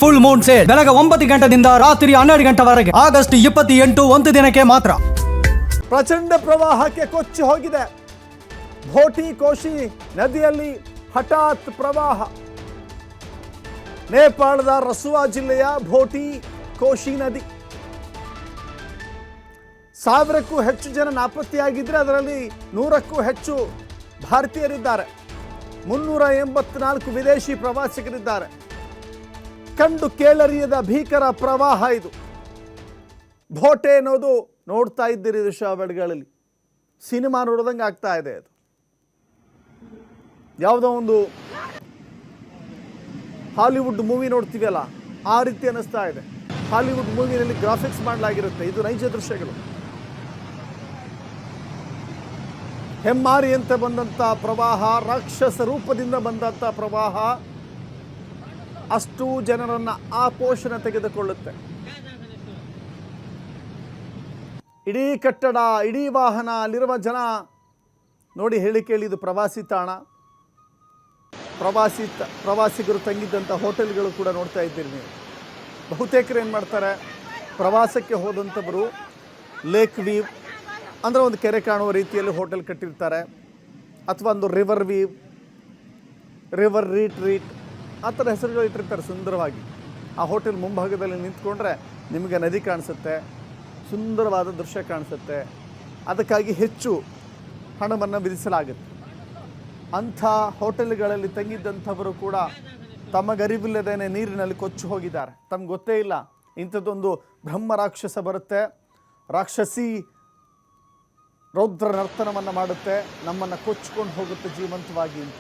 Full Moon sale ಬೆಳಗ್ಗೆ 9 ಗಂಟೆಯಿಂದ ರಾತ್ರಿ 12 ಗಂಟೆವರೆಗೆ ಆಗಸ್ಟ್ 28 ಒಂದು ದಿನಕ್ಕೆ ಮಾತ್ರ. ಪ್ರಚಂಡ ಪ್ರವಾಹಕ್ಕೆ ಕೊಚ್ಚಿ ಹೋಗಿದೆ ಭೋಟಿ ಕೋಶಿ ನದಿಯಲ್ಲಿ ಹಠಾತ್ ಪ್ರವಾಹ. ನೇಪಾಳದ ರಸುವಾ ಜಿಲ್ಲೆಯ ಭೋಟಿ ಕೋಶಿ ನದಿ 1000ಕ್ಕೂ ಹೆಚ್ಚು ಜನ ನಾಪತ್ತೆಯಾಗಿದ್ದರೆ ಅದರಲ್ಲಿ 100ಕ್ಕೂ ಹೆಚ್ಚು ಭಾರತೀಯರಿದ್ದಾರೆ. 384 ವಿದೇಶಿ ಪ್ರವಾಸಿಗರಿದ್ದಾರೆ. ಕಂಡು ಕೇಳರಿಯದ ಭೀಕರ ಪ್ರವಾಹ ಇದು. ಭೋಟೆ ಅನ್ನೋದು ನೋಡ್ತಾ ಇದ್ದೀರಿ ದೃಶ್ಯಾವಳಿಗಳಲ್ಲಿ, ಸಿನಿಮಾ ನೋಡ್ದಂಗೆ ಆಗ್ತಾ ಇದೆ. ಅದು ಯಾವುದೋ ಒಂದು ಹಾಲಿವುಡ್ ಮೂವಿ ನೋಡ್ತೀವಲ್ಲ ಆ ರೀತಿ ಅನ್ನಿಸ್ತಾ ಇದೆ. ಹಾಲಿವುಡ್ ಮೂವಿನಲ್ಲಿ ಗ್ರಾಫಿಕ್ಸ್ ಮಾಡಲಾಗಿರುತ್ತೆ, ಇದು ನೈಜ ದೃಶ್ಯಗಳು. ಹೆಮ್ಮಾರಿಯಂತೆ ಬಂದಂಥ ಪ್ರವಾಹ, ರಾಕ್ಷಸ ರೂಪದಿಂದ ಬಂದಂಥ ಪ್ರವಾಹ ಅಷ್ಟು ಜನರನ್ನು ಆ ಪೋಷಣೆ ತೆಗೆದುಕೊಳ್ಳುತ್ತೆ. ಇಡೀ ಕಟ್ಟಡ, ಇಡೀ ವಾಹನ, ಅಲ್ಲಿರುವ ಜನ ನೋಡಿ ಹೇಳಿ ಕೇಳಿ ಇದು ಪ್ರವಾಸಿ ತಾಣ. ಪ್ರವಾಸಿಗರು ತಂಗಿದ್ದಂಥ ಹೋಟೆಲ್ಗಳು ಕೂಡ ನೋಡ್ತಾ ಇದ್ದೀರಿ ನೀವು. ಬಹುತೇಕರು ಏನು ಮಾಡ್ತಾರೆ, ಪ್ರವಾಸಕ್ಕೆ ಹೋದಂಥವರು ಲೇಕ್ ವೀವ್ ಅಂದರೆ ಒಂದು ಕೆರೆ ಕಾಣುವ ರೀತಿಯಲ್ಲಿ ಹೋಟೆಲ್ ಕಟ್ಟಿರ್ತಾರೆ, ಅಥವಾ ಒಂದು ರಿವರ್ ವೀವ್, ರಿವರ್ ರೀಟ್ ಆ ಥರ ಹೆಸರುಗಳು ಇಟ್ಟಿರ್ತಾರೆ ಸುಂದರವಾಗಿ. ಆ ಹೋಟೆಲ್ ಮುಂಭಾಗದಲ್ಲಿ ನಿಂತ್ಕೊಂಡ್ರೆ ನಿಮಗೆ ನದಿ ಕಾಣಿಸುತ್ತೆ, ಸುಂದರವಾದ ದೃಶ್ಯ ಕಾಣಿಸುತ್ತೆ. ಅದಕ್ಕಾಗಿ ಹೆಚ್ಚು ಹಣವನ್ನು ವಿಧಿಸಲಾಗುತ್ತೆ. ಅಂಥ ಹೋಟೆಲ್ಗಳಲ್ಲಿ ತಂಗಿದ್ದಂಥವರು ಕೂಡ ತಮಗರಿವಿಲ್ಲದೇನೆ ನೀರಿನಲ್ಲಿ ಕೊಚ್ಚಿ ಹೋಗಿದ್ದಾರೆ. ತಮ್ಗೆ ಗೊತ್ತೇ ಇಲ್ಲ ಇಂಥದ್ದೊಂದು ಬ್ರಹ್ಮ ರಾಕ್ಷಸ ಬರುತ್ತೆ, ರಾಕ್ಷಸಿ ರೌದ್ರ ನರ್ತನವನ್ನು ಮಾಡುತ್ತೆ, ನಮ್ಮನ್ನು ಕೊಚ್ಚಿಕೊಂಡು ಹೋಗುತ್ತೆ ಜೀವಂತವಾಗಿ ಅಂತ.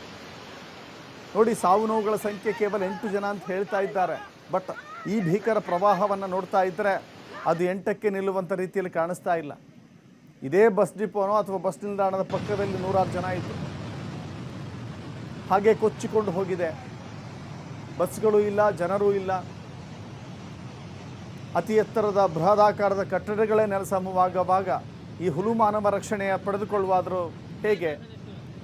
ನೋಡಿ, ಸಾವು ನೋವುಗಳ ಸಂಖ್ಯೆ ಕೇವಲ 8 ಜನ ಅಂತ ಹೇಳ್ತಾ ಇದ್ದಾರೆ. ಬಟ್ ಈ ಭೀಕರ ಪ್ರವಾಹವನ್ನು ನೋಡ್ತಾ ಇದ್ದರೆ ಅದು 8ಕ್ಕೆ ನಿಲ್ಲುವಂಥ ರೀತಿಯಲ್ಲಿ ಕಾಣಿಸ್ತಾ ಇಲ್ಲ. ಇದೇ ಬಸ್ ಡಿಪೋನೋ ಅಥವಾ ಬಸ್ ನಿಲ್ದಾಣದ ಪಕ್ಕದಲ್ಲಿ 100 ಜನ ಇತ್ತು, ಹಾಗೆ ಕೊಚ್ಚಿಕೊಂಡು ಹೋಗಿದೆ. ಬಸ್ಗಳು ಇಲ್ಲ, ಜನರೂ ಇಲ್ಲ. ಅತಿ ಎತ್ತರದ ಬೃಹದಾಕಾರದ ಕಟ್ಟಡಗಳೇ ನೆಲಸಮವಾಗವಾಗ ಈ ಹುಲು ಮಾನವ ರಕ್ಷಣೆಯ ಪಡೆದುಕೊಳ್ಳುವಾದರೂ ಹೇಗೆ?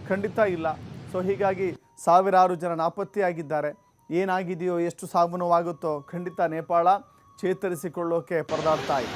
ಖಂಡಿತ ಇಲ್ಲ. ಸೊ ಹೀಗಾಗಿ ಸಾವಿರಾರು ಜನ ನಾಪತ್ತೆಯಾಗಿದ್ದಾರೆ. ಏನಾಗಿದೆಯೋ, ಎಷ್ಟು ಸಾವು ನೋವಾಗುತ್ತೋ ಖಂಡಿತ ನೇಪಾಳ ಚೇತರಿಸಿಕೊಳ್ಳೋಕೆ ಪರದಾಡ್ತಾ ಇದೆ.